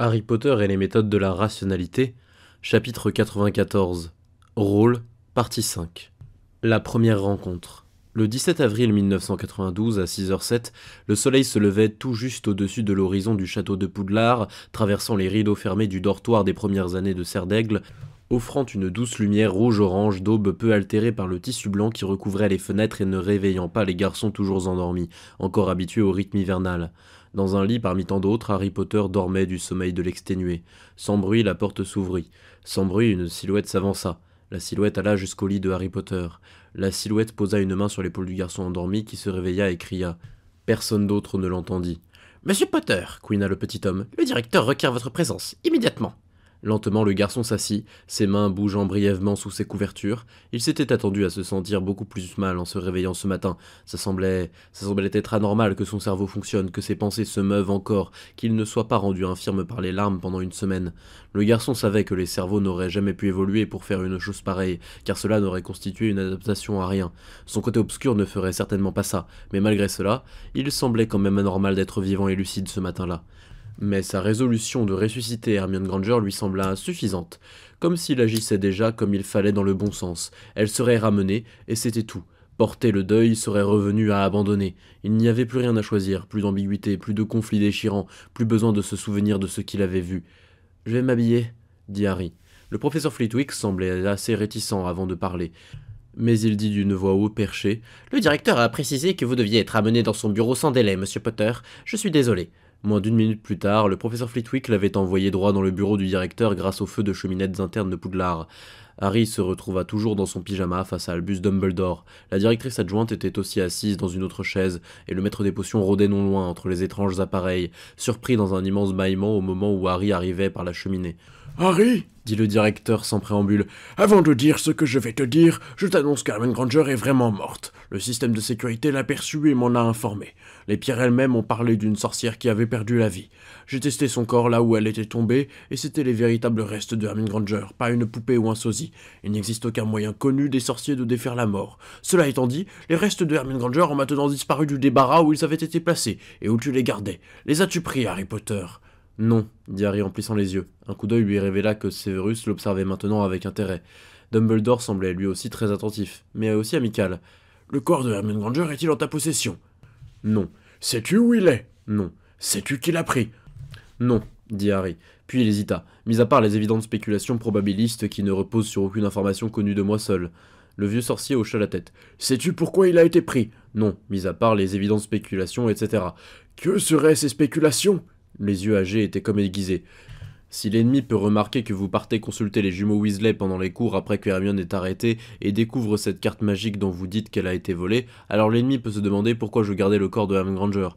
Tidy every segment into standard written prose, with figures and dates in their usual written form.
Harry Potter et les méthodes de la rationalité, chapitre 94, Rôle, partie 5. La première rencontre. Le 17 avril 1992 à 6h07, le soleil se levait tout juste au-dessus de l'horizon du château de Poudlard, traversant les rideaux fermés du dortoir des premières années de Serre d'Aigle, offrant une douce lumière rouge-orange d'aube peu altérée par le tissu blanc qui recouvrait les fenêtres et ne réveillant pas les garçons toujours endormis, encore habitués au rythme hivernal. Dans un lit parmi tant d'autres, Harry Potter dormait du sommeil de l'exténué. Sans bruit, la porte s'ouvrit. Sans bruit, une silhouette s'avança. La silhouette alla jusqu'au lit de Harry Potter. La silhouette posa une main sur l'épaule du garçon endormi qui se réveilla et cria. Personne d'autre ne l'entendit. « Monsieur Potter !» couina le petit homme. « Le directeur requiert votre présence, immédiatement !» Lentement, le garçon s'assit, ses mains bougeant brièvement sous ses couvertures. Il s'était attendu à se sentir beaucoup plus mal en se réveillant ce matin. Ça semblait être anormal que son cerveau fonctionne, que ses pensées se meuvent encore, qu'il ne soit pas rendu infirme par les larmes pendant une semaine. Le garçon savait que les cerveaux n'auraient jamais pu évoluer pour faire une chose pareille, car cela n'aurait constitué une adaptation à rien. Son côté obscur ne ferait certainement pas ça, mais malgré cela, il semblait quand même anormal d'être vivant et lucide ce matin-là. Mais sa résolution de ressusciter Hermione Granger lui sembla insuffisante, comme s'il agissait déjà comme il fallait dans le bon sens. Elle serait ramenée, et c'était tout. Porter le deuil serait revenu à abandonner. Il n'y avait plus rien à choisir, plus d'ambiguïté, plus de conflits déchirants, plus besoin de se souvenir de ce qu'il avait vu. « Je vais m'habiller, » dit Harry. Le professeur Flitwick semblait assez réticent avant de parler. Mais il dit d'une voix haut perchée. « Le directeur a précisé que vous deviez être amené dans son bureau sans délai, monsieur Potter. Je suis désolé. » Moins d'une minute plus tard, le professeur Flitwick l'avait envoyé droit dans le bureau du directeur grâce au feu de cheminettes internes de Poudlard. Harry se retrouva toujours dans son pyjama face à Albus Dumbledore. La directrice adjointe était aussi assise dans une autre chaise, et le maître des potions rôdait non loin entre les étranges appareils, surpris dans un immense bâillement au moment où Harry arrivait par la cheminée. « Harry !» dit le directeur sans préambule. « Avant de dire ce que je vais te dire, je t'annonce qu'Hermione Granger est vraiment morte. Le système de sécurité l'a perçu et m'en a informé. Les pierres elles-mêmes ont parlé d'une sorcière qui avait perdu la vie. J'ai testé son corps là où elle était tombée, et c'était les véritables restes de Hermione Granger, pas une poupée ou un sosie. Il n'existe aucun moyen connu des sorciers de défaire la mort. Cela étant dit, les restes de Hermione Granger ont maintenant disparu du débarras où ils avaient été placés, et où tu les gardais. Les as-tu pris, Harry Potter ?» « Non, » dit Harry en plissant les yeux. Un coup d'œil lui révéla que Severus l'observait maintenant avec intérêt. Dumbledore semblait lui aussi très attentif, mais aussi amical. « Le corps de Hermione Granger est-il en ta possession ?»« Non. »« Sais-tu où il est ?»« Non. »« Sais-tu qui l'a pris ?»« Non, » dit Harry. Puis il hésita, mis à part les évidentes spéculations probabilistes qui ne reposent sur aucune information connue de moi seul. Le vieux sorcier hocha la tête. « Sais-tu pourquoi il a été pris ?»« Non, mis à part les évidentes spéculations, etc. »« Que seraient ces spéculations ?» Les yeux âgés étaient comme aiguisés. Si l'ennemi peut remarquer que vous partez consulter les jumeaux Weasley pendant les cours après que Hermione est arrêtée et découvre cette carte magique dont vous dites qu'elle a été volée, alors l'ennemi peut se demander pourquoi je gardais le corps de Hermione Granger.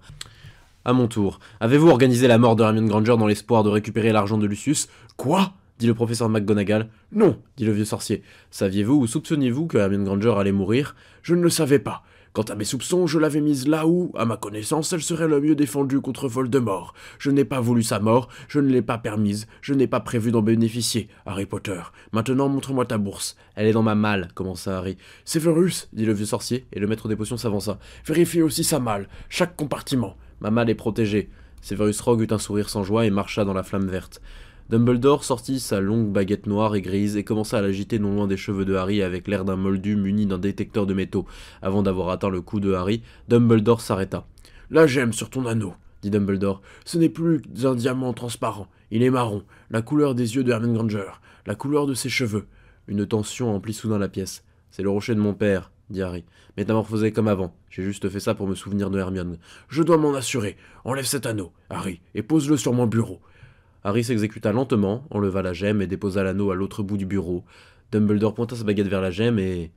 À mon tour, avez-vous organisé la mort de Hermione Granger dans l'espoir de récupérer l'argent de Lucius ? Quoi ? Dit le professeur McGonagall. Non, dit le vieux sorcier. Saviez-vous ou soupçonniez-vous que Hermione Granger allait mourir ? Je ne le savais pas. Quant à mes soupçons, je l'avais mise là où, à ma connaissance, elle serait le mieux défendue contre Voldemort. Je n'ai pas voulu sa mort, je ne l'ai pas permise, je n'ai pas prévu d'en bénéficier, Harry Potter. Maintenant, montre-moi ta bourse. Elle est dans ma malle, commença Harry. Severus, dit le vieux sorcier, et le maître des potions s'avança. Vérifie aussi sa malle, chaque compartiment. Ma malle est protégée. Severus Rogue eut un sourire sans joie et marcha dans la flamme verte. Dumbledore sortit sa longue baguette noire et grise et commença à l'agiter non loin des cheveux de Harry avec l'air d'un moldu muni d'un détecteur de métaux. Avant d'avoir atteint le cou de Harry, Dumbledore s'arrêta. « La gemme sur ton anneau, » dit Dumbledore. « Ce n'est plus un diamant transparent, il est marron, la couleur des yeux de Hermione Granger, la couleur de ses cheveux. » Une tension emplit soudain la pièce. « C'est le rocher de mon père, » dit Harry. « Métamorphosé comme avant, j'ai juste fait ça pour me souvenir de Hermione. Je dois m'en assurer. Enlève cet anneau, Harry, et pose-le sur mon bureau. » Harry s'exécuta lentement, enleva la gemme et déposa l'anneau à l'autre bout du bureau. Dumbledore pointa sa baguette vers la gemme et...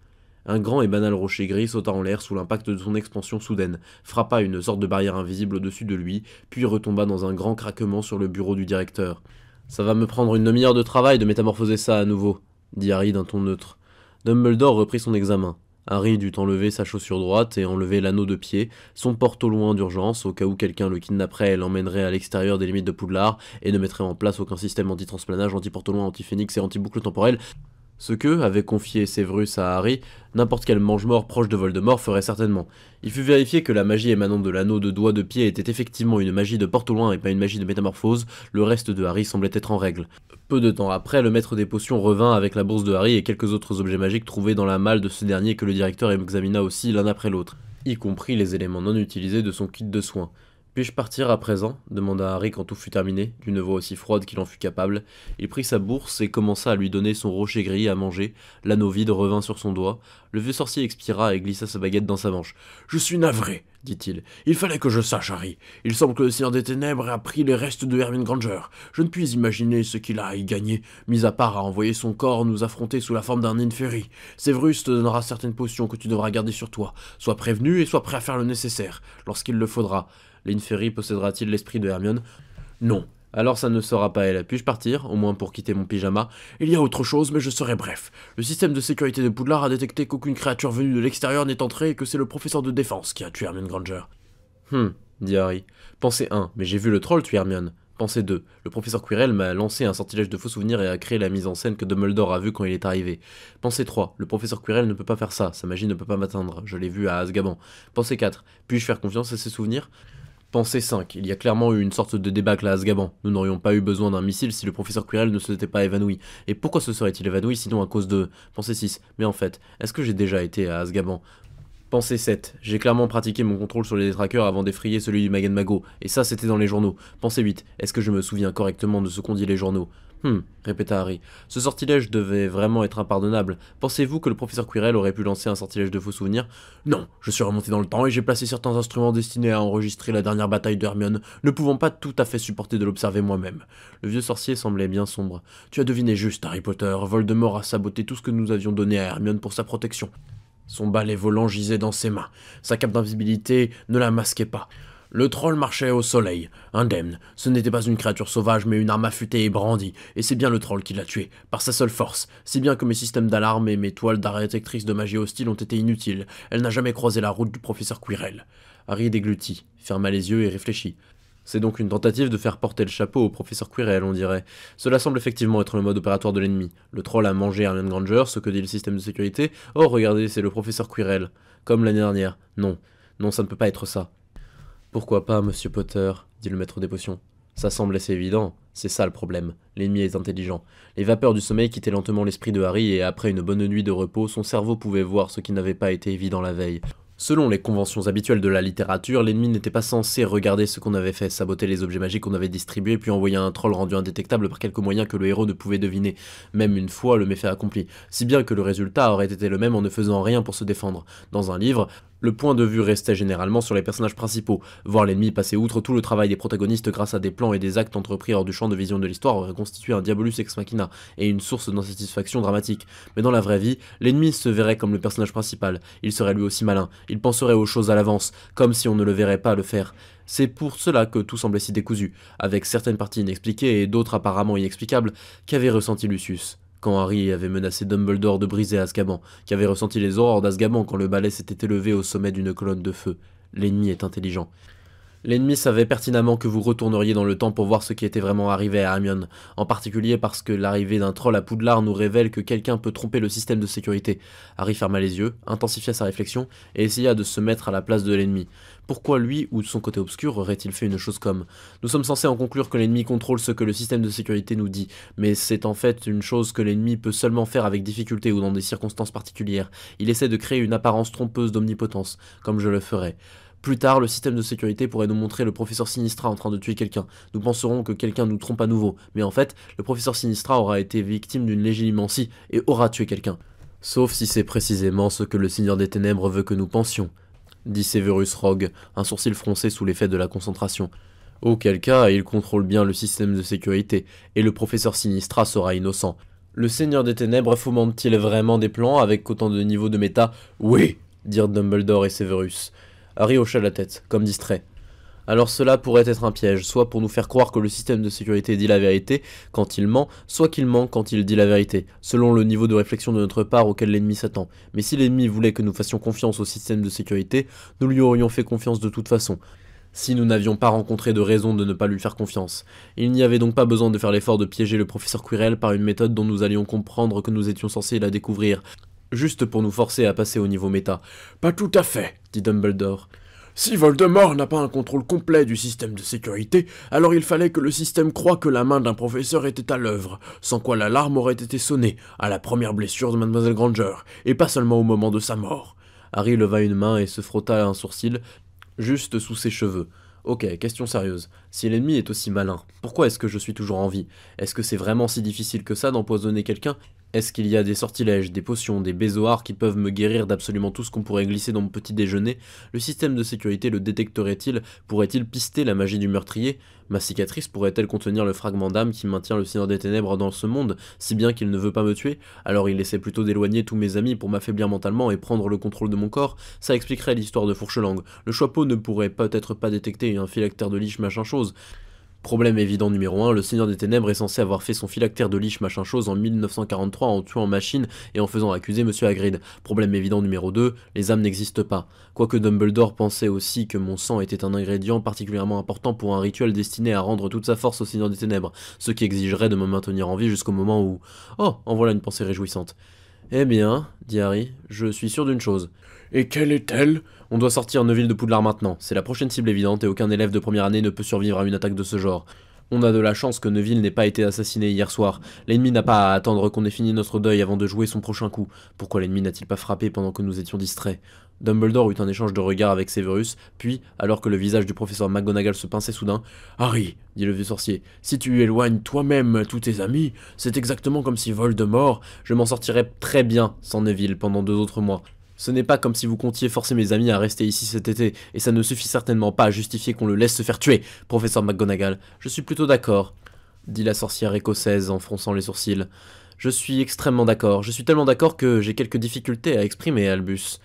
Un grand et banal rocher gris sauta en l'air sous l'impact de son expansion soudaine, frappa une sorte de barrière invisible au-dessus de lui, puis retomba dans un grand craquement sur le bureau du directeur. « Ça va me prendre une demi-heure de travail de métamorphoser ça à nouveau, » dit Harry d'un ton neutre. Dumbledore reprit son examen. Harry dut enlever sa chaussure droite et enlever l'anneau de pied, son porte-au-loin d'urgence, au cas où quelqu'un le kidnapperait et l'emmènerait à l'extérieur des limites de Poudlard, et ne mettrait en place aucun système anti-transplanage, anti-porte-au-loin, anti-phénix et anti-boucle temporelle. Ce que avait confié Severus à Harry, n'importe quel mange-mort proche de Voldemort ferait certainement. Il fut vérifié que la magie émanant de l'anneau de doigt de pied était effectivement une magie de porte au loin et pas une magie de métamorphose, le reste de Harry semblait être en règle. Peu de temps après, le maître des potions revint avec la bourse de Harry et quelques autres objets magiques trouvés dans la malle de ce dernier que le directeur examina aussi l'un après l'autre, y compris les éléments non utilisés de son kit de soins. Puis-je partir à présent demanda Harry quand tout fut terminé, d'une voix aussi froide qu'il en fut capable. Il prit sa bourse et commença à lui donner son rocher gris à manger. L'anneau vide revint sur son doigt. Le vieux sorcier expira et glissa sa baguette dans sa manche. « Je suis navré, dit-il. Il fallait que je sache, Harry. Il semble que le Seigneur des Ténèbres a pris les restes de Hermione Granger. Je ne puis imaginer ce qu'il a à y gagner, mis à part à envoyer son corps nous affronter sous la forme d'un Inferi. Severus te donnera certaines potions que tu devras garder sur toi. Sois prévenu et sois prêt à faire le nécessaire, lorsqu'il le faudra. L'Inferi possédera-t-il l'esprit de Hermione? Non. Alors ça ne sera pas elle. Puis-je partir, au moins pour quitter mon pyjama? Il y a autre chose, mais je serai bref. Le système de sécurité de Poudlard a détecté qu'aucune créature venue de l'extérieur n'est entrée et que c'est le professeur de défense qui a tué Hermione Granger. Dit Harry. Pensée 1, mais j'ai vu le troll tuer Hermione. Pensée 2, le professeur Quirrell m'a lancé un sortilège de faux souvenirs et a créé la mise en scène que Dumbledore a vue quand il est arrivé. Pensée 3, le professeur Quirrell ne peut pas faire ça, sa magie ne peut pas m'atteindre, je l'ai vu à Azkaban. Pensée 4, puis-je faire confiance à ses souvenirs? Pensée 5, il y a clairement eu une sorte de débâcle à Azkaban. Nous n'aurions pas eu besoin d'un missile si le professeur Quirrell ne s'était pas évanoui. Et pourquoi se serait-il évanoui sinon à cause de... Pensée 6, mais en fait, est-ce que j'ai déjà été à Azkaban? Pensée 7, j'ai clairement pratiqué mon contrôle sur les détraqueurs avant d'effrayer celui du Magen Mago, et ça c'était dans les journaux. Pensée 8, est-ce que je me souviens correctement de ce qu'ont dit les journaux? Répéta Harry. Ce sortilège devait vraiment être impardonnable. Pensez-vous que le professeur Quirrell aurait pu lancer un sortilège de faux souvenirs? Non, je suis remonté dans le temps et j'ai placé certains instruments destinés à enregistrer la dernière bataille d'Hermione, ne pouvant pas tout à fait supporter de l'observer moi-même. Le vieux sorcier semblait bien sombre. Tu as deviné juste, Harry Potter, Voldemort a saboté tout ce que nous avions donné à Hermione pour sa protection. Son balai volant gisait dans ses mains. Sa cape d'invisibilité ne la masquait pas. Le troll marchait au soleil, indemne. Ce n'était pas une créature sauvage, mais une arme affûtée et brandie. Et c'est bien le troll qui l'a tué, par sa seule force. Si bien que mes systèmes d'alarme et mes toiles détectrices de magie hostile ont été inutiles. Elle n'a jamais croisé la route du professeur Quirrell. Harry déglutit, ferma les yeux et réfléchit. C'est donc une tentative de faire porter le chapeau au professeur Quirrell, on dirait. Cela semble effectivement être le mode opératoire de l'ennemi. Le troll a mangé Hermione Granger, ce que dit le système de sécurité. Oh, regardez, c'est le professeur Quirrell. Comme l'année dernière. Non, non, ça ne peut pas être ça. Pourquoi pas, monsieur Potter, dit le maître des potions. Ça semble assez évident, c'est ça le problème. L'ennemi est intelligent. Les vapeurs du sommeil quittaient lentement l'esprit de Harry et après une bonne nuit de repos, son cerveau pouvait voir ce qui n'avait pas été évident la veille. Selon les conventions habituelles de la littérature, l'ennemi n'était pas censé regarder ce qu'on avait fait, saboter les objets magiques qu'on avait distribués, puis envoyer un troll rendu indétectable par quelque moyen que le héros ne pouvait deviner, même une fois le méfait accompli, si bien que le résultat aurait été le même en ne faisant rien pour se défendre. Dans un livre, le point de vue restait généralement sur les personnages principaux. Voir l'ennemi passer outre tout le travail des protagonistes grâce à des plans et des actes entrepris hors du champ de vision de l'histoire aurait constitué un diabolus ex machina et une source d'insatisfaction dramatique. Mais dans la vraie vie, l'ennemi se verrait comme le personnage principal. Il serait lui aussi malin. Il penserait aux choses à l'avance, comme si on ne le verrait pas le faire. C'est pour cela que tout semblait si décousu, avec certaines parties inexpliquées et d'autres apparemment inexplicables, qu'avait ressenti Lucius. Quand Harry avait menacé Dumbledore de briser Azkaban, qui avait ressenti les horreurs d'Azkaban quand le balai s'était élevé au sommet d'une colonne de feu. L'ennemi est intelligent. L'ennemi savait pertinemment que vous retourneriez dans le temps pour voir ce qui était vraiment arrivé à Hermione, en particulier parce que l'arrivée d'un troll à Poudlard nous révèle que quelqu'un peut tromper le système de sécurité. Harry ferma les yeux, intensifia sa réflexion et essaya de se mettre à la place de l'ennemi. Pourquoi lui ou de son côté obscur aurait-il fait une chose comme? Nous sommes censés en conclure que l'ennemi contrôle ce que le système de sécurité nous dit, mais c'est en fait une chose que l'ennemi peut seulement faire avec difficulté ou dans des circonstances particulières. Il essaie de créer une apparence trompeuse d'omnipotence, comme je le ferais. Plus tard, le système de sécurité pourrait nous montrer le professeur Sinistra en train de tuer quelqu'un. Nous penserons que quelqu'un nous trompe à nouveau, mais en fait, le professeur Sinistra aura été victime d'une légilimencie et aura tué quelqu'un. Sauf si c'est précisément ce que le Seigneur des Ténèbres veut que nous pensions, dit Severus Rogue, un sourcil froncé sous l'effet de la concentration. Auquel cas, il contrôle bien le système de sécurité, et le professeur Sinistra sera innocent. Le Seigneur des Ténèbres fomente-t-il vraiment des plans avec autant de niveaux de méta? Oui, dirent Dumbledore et Severus. Harry hocha la tête, comme distrait. Alors cela pourrait être un piège, soit pour nous faire croire que le système de sécurité dit la vérité quand il ment, soit qu'il ment quand il dit la vérité, selon le niveau de réflexion de notre part auquel l'ennemi s'attend. Mais si l'ennemi voulait que nous fassions confiance au système de sécurité, nous lui aurions fait confiance de toute façon. si nous n'avions pas rencontré de raison de ne pas lui faire confiance. Il n'y avait donc pas besoin de faire l'effort de piéger le professeur Quirrell par une méthode dont nous allions comprendre que nous étions censés la découvrir, juste pour nous forcer à passer au niveau méta. Pas tout à fait, Dit Dumbledore. Si Voldemort n'a pas un contrôle complet du système de sécurité, alors il fallait que le système croie que la main d'un professeur était à l'œuvre, sans quoi l'alarme aurait été sonnée à la première blessure de Mademoiselle Granger, et pas seulement au moment de sa mort. Harry leva une main et se frotta un sourcil, juste sous ses cheveux. Ok, question sérieuse. Si l'ennemi est aussi malin, pourquoi est-ce que je suis toujours en vie? Est-ce que c'est vraiment si difficile que ça d'empoisonner quelqu'un? Est-ce qu'il y a des sortilèges, des potions, des bézoards qui peuvent me guérir d'absolument tout ce qu'on pourrait glisser dans mon petit déjeuner? Le système de sécurité le détecterait-il? Pourrait-il pister la magie du meurtrier? Ma cicatrice pourrait-elle contenir le fragment d'âme qui maintient le Seigneur des Ténèbres dans ce monde, si bien qu'il ne veut pas me tuer? Alors il essaie plutôt d'éloigner tous mes amis pour m'affaiblir mentalement et prendre le contrôle de mon corps? Ça expliquerait l'histoire de Fourche-Langue. Le Choixpeau ne pourrait peut-être pas détecter un phylactère de liche machin chose. Problème évident numéro 1, le Seigneur des Ténèbres est censé avoir fait son phylactère de liche machin chose en 1943 en tuant Machine et en faisant accuser Monsieur Hagrid. Problème évident numéro 2, les âmes n'existent pas. Quoique Dumbledore pensait aussi que mon sang était un ingrédient particulièrement important pour un rituel destiné à rendre toute sa force au Seigneur des Ténèbres, ce qui exigerait de me maintenir en vie jusqu'au moment où... Oh, en voilà une pensée réjouissante. Eh bien, dit Harry, je suis sûr d'une chose. Et quelle est-elle? On doit sortir Neville de Poudlard maintenant, c'est la prochaine cible évidente et aucun élève de première année ne peut survivre à une attaque de ce genre. On a de la chance que Neville n'ait pas été assassiné hier soir. L'ennemi n'a pas à attendre qu'on ait fini notre deuil avant de jouer son prochain coup. Pourquoi l'ennemi n'a-t-il pas frappé pendant que nous étions distraits? Dumbledore eut un échange de regards avec Severus, puis, alors que le visage du professeur McGonagall se pinçait soudain, « Harry, dit le vieux sorcier, si tu éloignes toi-même tous tes amis, c'est exactement comme si Voldemort... Je m'en sortirais très bien sans Neville pendant 2 autres mois. Ce n'est pas comme si vous comptiez forcer mes amis à rester ici cet été, et ça ne suffit certainement pas à justifier qu'on le laisse se faire tuer, professeur McGonagall. Je suis plutôt d'accord, dit la sorcière écossaise en fronçant les sourcils. Je suis extrêmement d'accord. Je suis tellement d'accord que j'ai quelques difficultés à exprimer, Albus.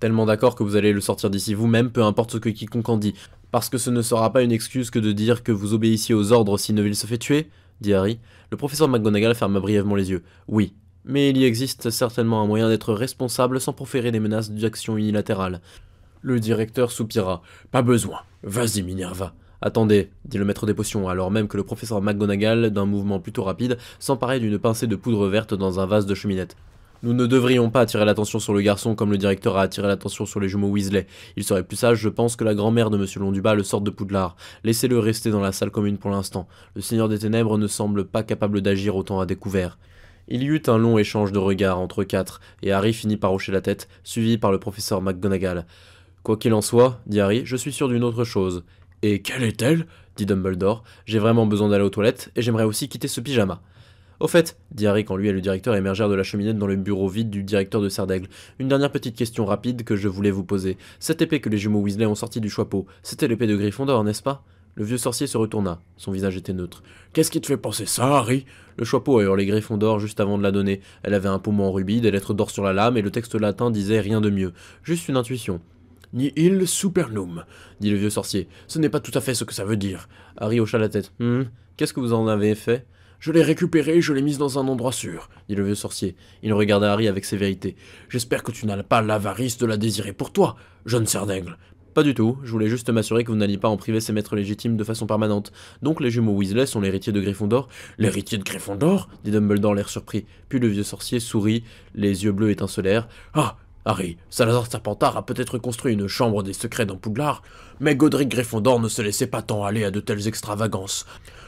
Tellement d'accord que vous allez le sortir d'ici vous-même, peu importe ce que quiconque en dit. Parce que ce ne sera pas une excuse que de dire que vous obéissiez aux ordres si Neville se fait tuer, dit Harry. Le professeur McGonagall ferma brièvement les yeux. Oui. Mais il y existe certainement un moyen d'être responsable sans proférer des menaces d'action unilatérale. Le directeur soupira. Pas besoin. Vas-y, Minerva. Attendez, dit le maître des potions, alors même que le professeur McGonagall, d'un mouvement plutôt rapide, s'emparait d'une pincée de poudre verte dans un vase de cheminette. Nous ne devrions pas attirer l'attention sur le garçon comme le directeur a attiré l'attention sur les jumeaux Weasley. Il serait plus sage, je pense, que la grand-mère de Monsieur Londubat le sorte de Poudlard. Laissez-le rester dans la salle commune pour l'instant. Le Seigneur des Ténèbres ne semble pas capable d'agir autant à découvert. Il y eut un long échange de regards entre 4, et Harry finit par hocher la tête, suivi par le professeur McGonagall. Quoi qu'il en soit, dit Harry, je suis sûr d'une autre chose. Et quelle est-elle? Dit Dumbledore. J'ai vraiment besoin d'aller aux toilettes, et j'aimerais aussi quitter ce pyjama. Au fait, dit Harry quand lui et le directeur émergèrent de la cheminette dans le bureau vide du directeur de Serdaigle, une dernière petite question rapide que je voulais vous poser. Cette épée que les jumeaux Weasley ont sortie du Choixpeau, c'était l'épée de Gryffondor, n'est-ce pas? Le vieux sorcier se retourna. Son visage était neutre. Qu'est-ce qui te fait penser ça, Harry? Le Choixpeau a hurlé Gryffondor juste avant de la donner. Elle avait un pommeau en rubis, des lettres d'or sur la lame, et le texte latin disait rien de mieux. Juste une intuition. Nihil supernum, dit le vieux sorcier. Ce n'est pas tout à fait ce que ça veut dire. Harry hocha la tête. Qu'est-ce que vous en avez fait? Je l'ai récupérée et je l'ai mise dans un endroit sûr, dit le vieux sorcier. Il regarda Harry avec sévérité. J'espère que tu n'as pas l'avarice de la désirer pour toi, jeune Serdaigle. Pas du tout, je voulais juste m'assurer que vous n'alliez pas en priver ses maîtres légitimes de façon permanente. Donc les jumeaux Weasley sont l'héritier de Gryffondor? L'héritier de Gryffondor? Dit Dumbledore l'air surpris. Puis le vieux sorcier sourit, les yeux bleus étincelèrent. Ah, Harry, Salazar Serpentard a peut-être construit une chambre des secrets dans Poudlard, mais Godric Gryffondor ne se laissait pas tant aller à de telles extravagances.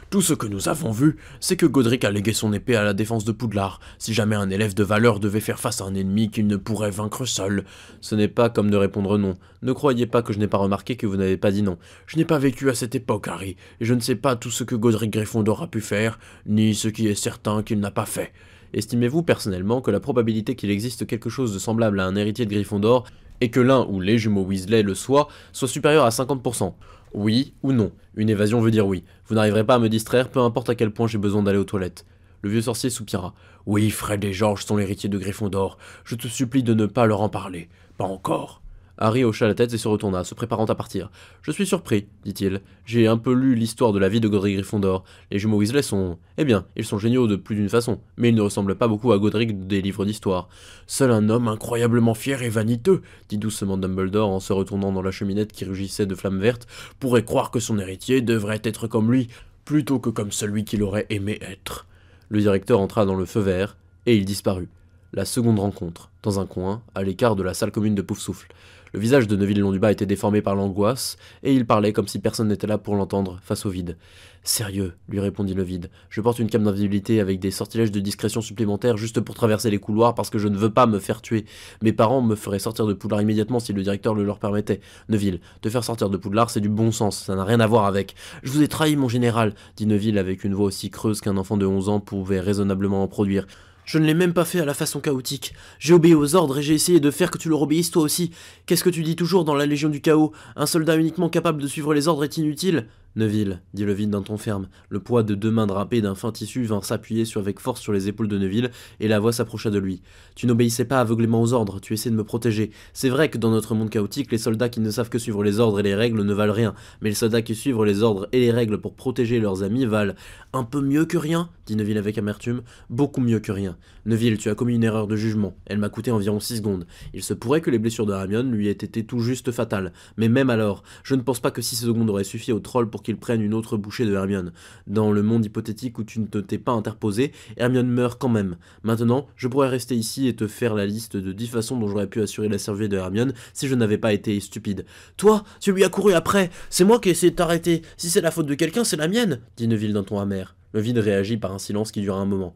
Tout ce que nous avons vu, c'est que Godric a légué son épée à la défense de Poudlard, si jamais un élève de valeur devait faire face à un ennemi qu'il ne pourrait vaincre seul. Ce n'est pas comme de répondre non. Ne croyez pas que je n'ai pas remarqué que vous n'avez pas dit non. Je n'ai pas vécu à cette époque, Harry, et je ne sais pas tout ce que Godric Gryffondor a pu faire, ni ce qui est certain qu'il n'a pas fait. Estimez-vous personnellement que la probabilité qu'il existe quelque chose de semblable à un héritier de Gryffondor, et que l'un ou les jumeaux Weasley le soit supérieure à 50%? Oui ou non? Une évasion veut dire oui. Vous n'arriverez pas à me distraire, peu importe à quel point j'ai besoin d'aller aux toilettes. Le vieux sorcier soupira. Oui, Fred et George sont l'héritier de Gryffondor. Je te supplie de ne pas leur en parler. Pas encore. Harry hocha la tête et se retourna, se préparant à partir. « Je suis surpris, dit-il. J'ai un peu lu l'histoire de la vie de Godric Gryffondor. Les jumeaux Weasley sont... Eh bien, ils sont géniaux de plus d'une façon, mais ils ne ressemblent pas beaucoup à Godric des livres d'histoire. »« Seul un homme incroyablement fier et vaniteux, dit doucement Dumbledore en se retournant dans la cheminette qui rugissait de flammes vertes, pourrait croire que son héritier devrait être comme lui, plutôt que comme celui qu'il aurait aimé être. » Le directeur entra dans le feu vert, et il disparut. La seconde rencontre, dans un coin, à l'écart de la salle commune de Poufsouffle. Le visage de Neville Londubat était déformé par l'angoisse, et il parlait comme si personne n'était là pour l'entendre, face au vide. « Sérieux, lui répondit le vide, je porte une cape d'invisibilité avec des sortilèges de discrétion supplémentaires juste pour traverser les couloirs parce que je ne veux pas me faire tuer. Mes parents me feraient sortir de Poudlard immédiatement si le directeur le leur permettait. Neville, te faire sortir de Poudlard, c'est du bon sens, ça n'a rien à voir avec... »« Je vous ai trahi, mon général, dit Neville avec une voix aussi creuse qu'un enfant de 11 ans pouvait raisonnablement en produire. Je ne l'ai même pas fait à la façon chaotique. J'ai obéi aux ordres et j'ai essayé de faire que tu leur obéisses toi aussi. Qu'est-ce que tu dis toujours dans la Légion du Chaos? Un soldat uniquement capable de suivre les ordres est inutile. Neville, dit le vide d'un ton ferme. Le poids de 2 mains drapées d'un fin tissu vint s'appuyer avec force sur les épaules de Neville, et la voix s'approcha de lui. Tu n'obéissais pas aveuglément aux ordres, tu essaies de me protéger. C'est vrai que dans notre monde chaotique, les soldats qui ne savent que suivre les ordres et les règles ne valent rien, mais les soldats qui suivent les ordres et les règles pour protéger leurs amis valent un peu mieux que rien, dit Neville avec amertume. Beaucoup mieux que rien. Neville, tu as commis une erreur de jugement. Elle m'a coûté environ 6 secondes. Il se pourrait que les blessures de Hermione lui aient été tout juste fatales, mais même alors, je ne pense pas que 6 secondes auraient suffi au troll pour qu'il prenne une autre bouchée de Hermione. Dans le monde hypothétique où tu ne t'es pas interposé, Hermione meurt quand même. Maintenant, je pourrais rester ici et te faire la liste de 10 façons dont j'aurais pu assurer la survie de Hermione si je n'avais pas été stupide. Toi, tu lui as couru après. C'est moi qui ai essayé de t'arrêter. Si c'est la faute de quelqu'un, c'est la mienne, dit Neville d'un ton amer. Le vide réagit par un silence qui dura un moment.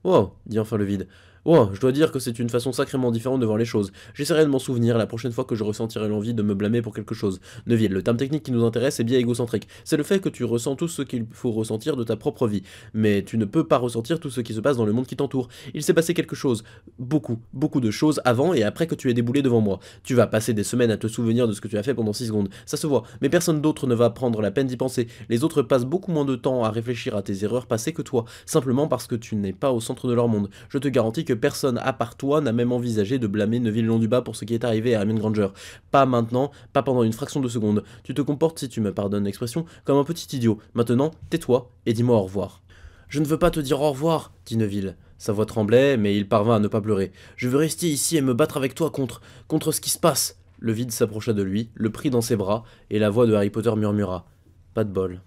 Oh, dit enfin le vide. Oh, je dois dire que c'est une façon sacrément différente de voir les choses. J'essaierai de m'en souvenir la prochaine fois que je ressentirai l'envie de me blâmer pour quelque chose. Neville, le terme technique qui nous intéresse est bien égocentrique. C'est le fait que tu ressens tout ce qu'il faut ressentir de ta propre vie. Mais tu ne peux pas ressentir tout ce qui se passe dans le monde qui t'entoure. Il s'est passé quelque chose. Beaucoup de choses avant et après que tu aies déboulé devant moi. Tu vas passer des semaines à te souvenir de ce que tu as fait pendant 6 secondes. Ça se voit. Mais personne d'autre ne va prendre la peine d'y penser. Les autres passent beaucoup moins de temps à réfléchir à tes erreurs passées que toi. Simplement parce que tu n'es pas au centre de leur monde. Je te garantis que personne à part toi n'a même envisagé de blâmer Neville Londubat pour ce qui est arrivé à Hermione Granger. Pas maintenant, pas pendant une fraction de seconde. Tu te comportes, si tu me pardonnes l'expression, comme un petit idiot. Maintenant, tais-toi et dis-moi au revoir. Je ne veux pas te dire au revoir, dit Neville. Sa voix tremblait, mais il parvint à ne pas pleurer. Je veux rester ici et me battre avec toi contre ce qui se passe. Le vide s'approcha de lui, le prit dans ses bras, et la voix de Harry Potter murmura. Pas de bol.